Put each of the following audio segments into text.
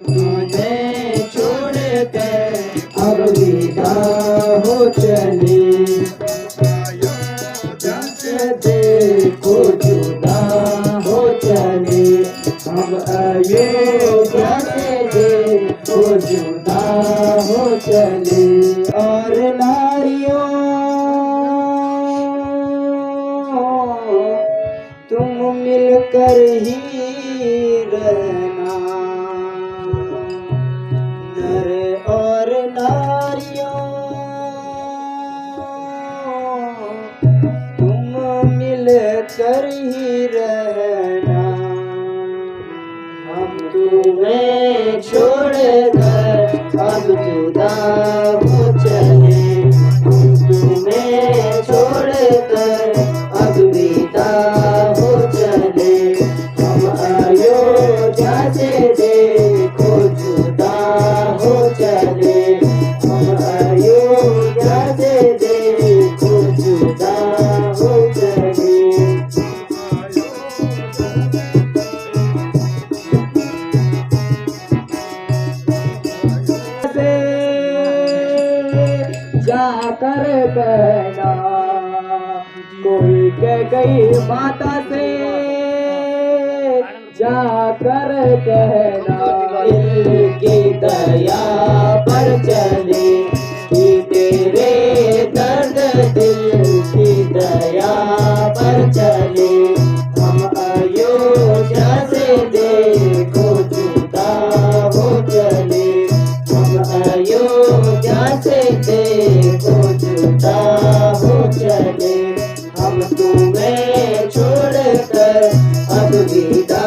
तुम्हें छोड़कर अब विदा हो चले, देखो जुदा हो चले, हम अयोध्या से देखो जुदा हो चले। और नारियों तुम मिलकर ही रहना, नर और नारियों तुम मिलकर ही रहना, हम तुम्हें छोड़कर अब जुदा हो चले, हम तुम्हें छोड़कर अब विदा हो चले, हम अयोध्या से देखो जुदा हो चले, हम अयोध्या से देखो जुदा हो चले। जाकर कहना कोई कह गई माता से, जाकर कहना दिल की दया पर चले, कि तेरे दर्द दिल की दया पर चले, हम अयोध्या से देखो जुदा हो चले, हम अयोध्या से देखो जुदा हो चले, हम तुम्हें छोड़कर अब विदा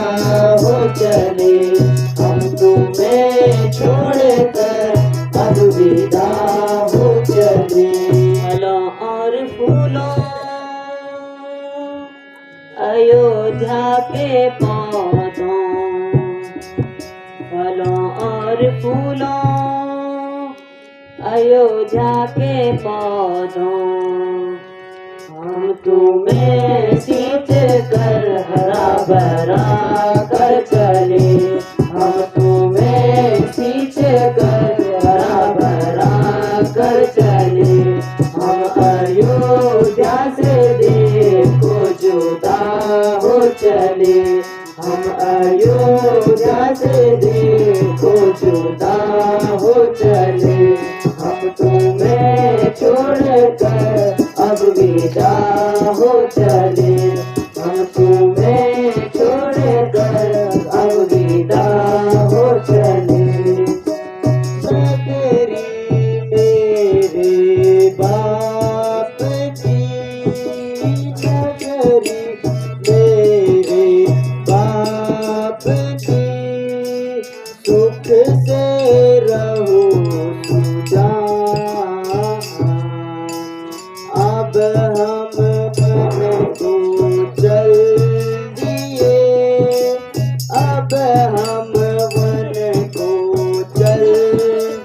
हो चले, हम तुम्हें छोड़कर अब विदा हो चले। फलों और फूलों अयोध्या के पौधों, फलों और फूलों अयोध्या के पौधों, हम तुम्हें सींच कर हरा भरा कर चले, हम तुम्हें सींच कर हरा भरा कर चले, हम अयोध्या से देखो जुदा हो चले, हम अयोध्या से देखो जुदा हो चले, हम तुम्हें छोड़कर अब विदा हो चले, हम तुम्हें छोड़कर अब विदा हो चले। तेरी मेरे बाप की नगरी, मेरे बाप की सुख से रहो अब हम मन को चल दिए, अब हम मन को चल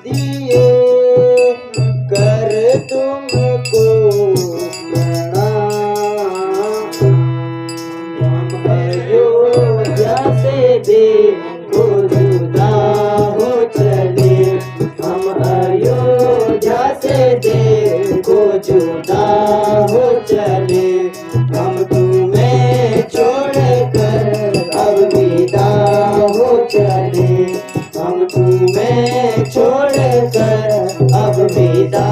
दिए, कर तुमको प्रणाम, हम अयोध्या से देखो जुदा हो चले, हम अयोध्या से देखो जुदा हो चले, हम तुम्हें छोड़कर अब विदा हो चले, हम तुम्हें छोड़कर अब विदा